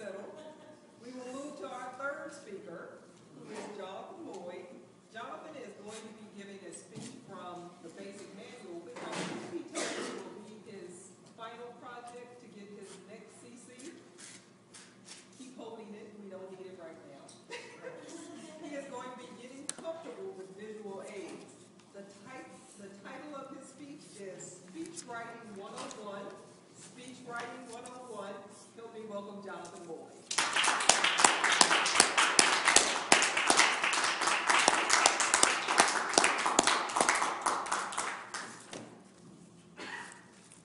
settled, we will move to our third speaker, who is Jonathan Moyd. Jonathan is going to be giving a speech from the basic manual, which I think he told me will be his final project to get his next CC. Keep holding it, we don't need it right now. He is going to be getting comfortable with visual aids. The title of his speech is Speech Writing 101. Speech Writing 101. Help me welcome Jonathan Moyd.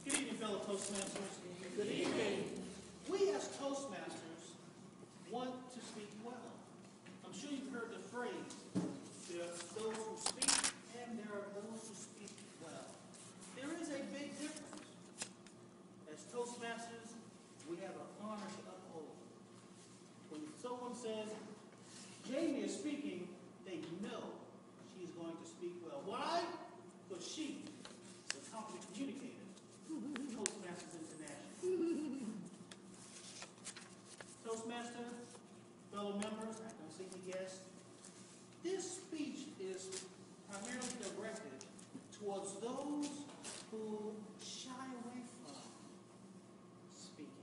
Good evening, fellow Toastmasters. Good evening. We as Toastmasters want to speak well. I'm sure you've heard the phrase, there are those who speak and there are those who speak well. There is a big difference. As Toastmasters, we have an honor to uphold. When someone says, Jamie is speaking, they know she's going to speak well. Why? Because she is a competent communicator. Toastmasters International. Toastmaster, fellow members, I don't see any guests. This speech is primarily directed towards those who shy away from speaking.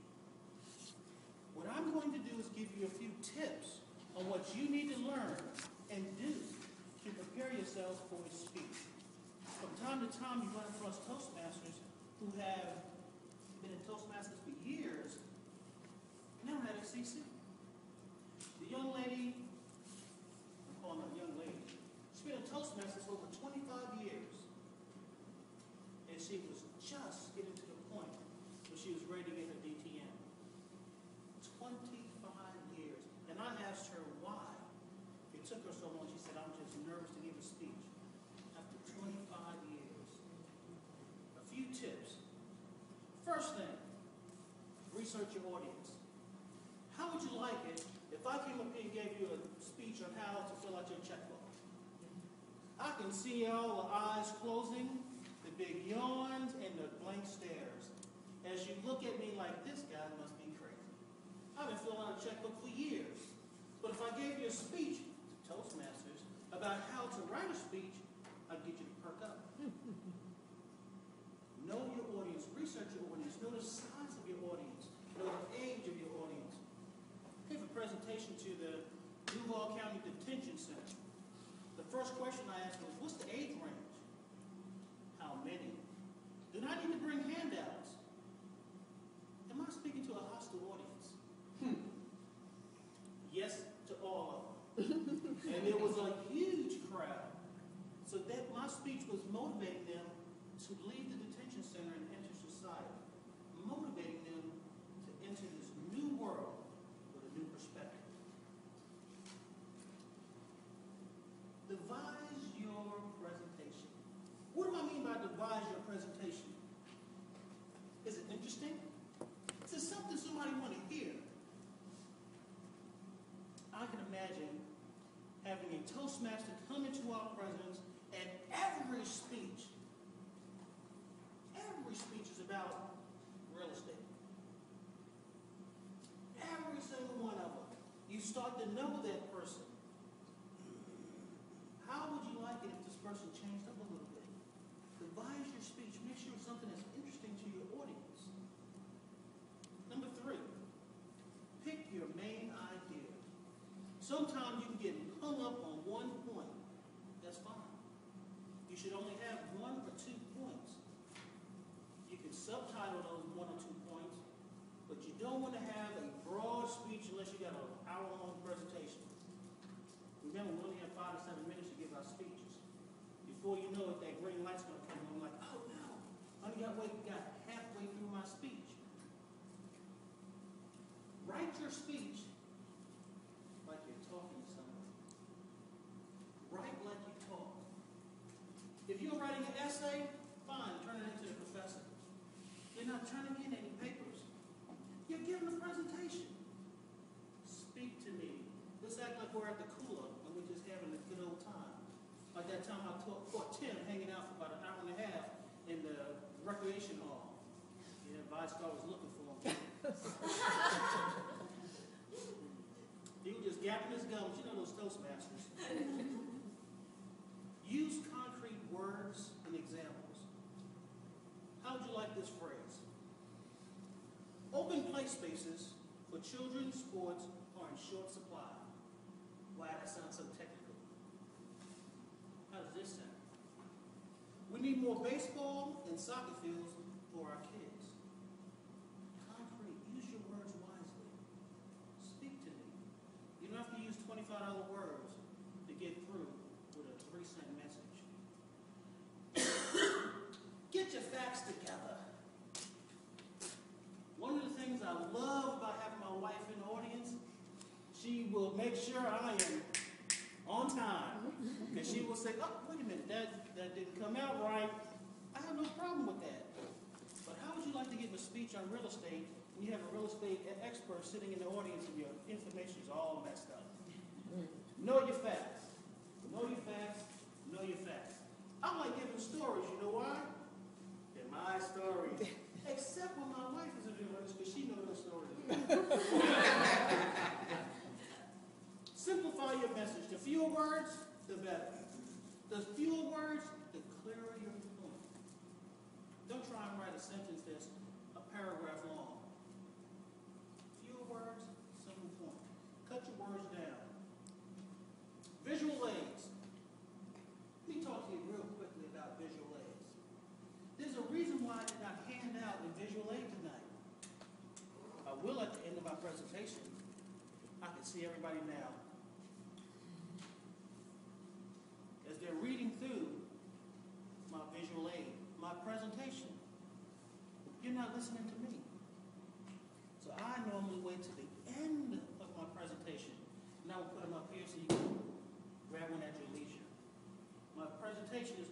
What I'm going to do is give you a few tips on what you need to learn and do to prepare yourself for a speech. From time to time, you run across Toastmasters who have been in Toastmasters for years and never had a CC. The young lady, I'm calling her a young lady, she's been in Toastmasters for over 25 years. And she was just getting to the point where she was ready to get her DTM. 25 years. And I asked her why it took her so long. She said, I'm just nervous to give a speech. After 25 years. A few tips. First thing, research your audience. How would you like it if I came up here and gave you a speech on how to fill out your checkbook? I can see all the eyes closing, the big yawns, and the blank stares as you look at me like, this guy must be crazy. I've been filling out a checkbook for years. But if I gave you a speech to Toastmasters about how to write a speech, I'd get you to perk up. Know your audience, research your audience, know the size of your audience, know the age of your audience. I gave a presentation to the Duval County Detention Center. The first question I asked was, what's the age range? How many? Do I need to bring handouts? Am I speaking to a hostile audience? Yes to all of them. And it was a huge crowd. So that my speech was motivating them to leave the detention center and enter society. Motivating them to enter this new world with a new perspective. Devise your presentation. What do I mean by devise your presentation? Is it interesting? Is it something somebody want to hear? I can imagine having a Toastmaster come into our presence and every speech is about real estate. Every single one of them. You start to know that person. How would you like it if this person changed up a little bit? Devise your speech. Make sure it's something that's interesting to your audience. Number 3, pick your main idea. Sometimes you can get hung up on one point. That's fine. You should only have 1 or 2 points. You can subtitle those 1 or 2 points, but you don't want to have a broad speech unless you got an hour-long presentation. Remember, we only have 5 to 7 minutes to give our speeches. Before you know it, that green light's going to come on. I'm like, oh no, I only got halfway through my speech. Write your speech like you're talking to someone. Write like you talk. If you're writing an essay, fine, turn it into the professor. You're not turning in any papers. You're giving a presentation. Speak to me. Let's act like we're at the cooler and we're just having a good old time. Like that time I caught Tim hanging out for about an hour and a half in the recreation hall. Yeah, Vice Star was looking for him. yapping his gums. You know those Toastmasters. Use concrete words and examples. How would you like this phrase? Open play spaces for children's sports are in short supply. Wow, that sounds so technical. How does this sound? We need more baseball and soccer fields for our kids. Concrete, use your words wisely. Speak to me. You don't have to use $25 words to get through with a 3-cent message. Get your facts together. One of the things I love about having my wife in the audience, she will make sure I am on time. Because she will say, oh, wait a minute, that didn't come out right. I have no problem with that. But how would you like to give a speech on real estate when you have a real estate expert sitting in the audience and your information is all messed up? Know your facts. Know your facts. Know your facts. I like giving stories. You know why? They're my stories. Except when my wife is in the audience because she knows the stories. Simplify your message. The fewer words, the better. The fewer words, the clearer your point. Don't try and write a sentence that's a paragraph long. Fewer words, simple point. Cut your words down. Visual aids. Let me talk to you real quickly about visual aids. There's a reason why I did not hand out a visual aid tonight. I will at the end of my presentation. I can see everybody now. As they're reading through my visual aid, my presentation, you're not listening to me. So I normally wait to the end of my presentation, and I will put them up here so you can grab one at your leisure. My presentation is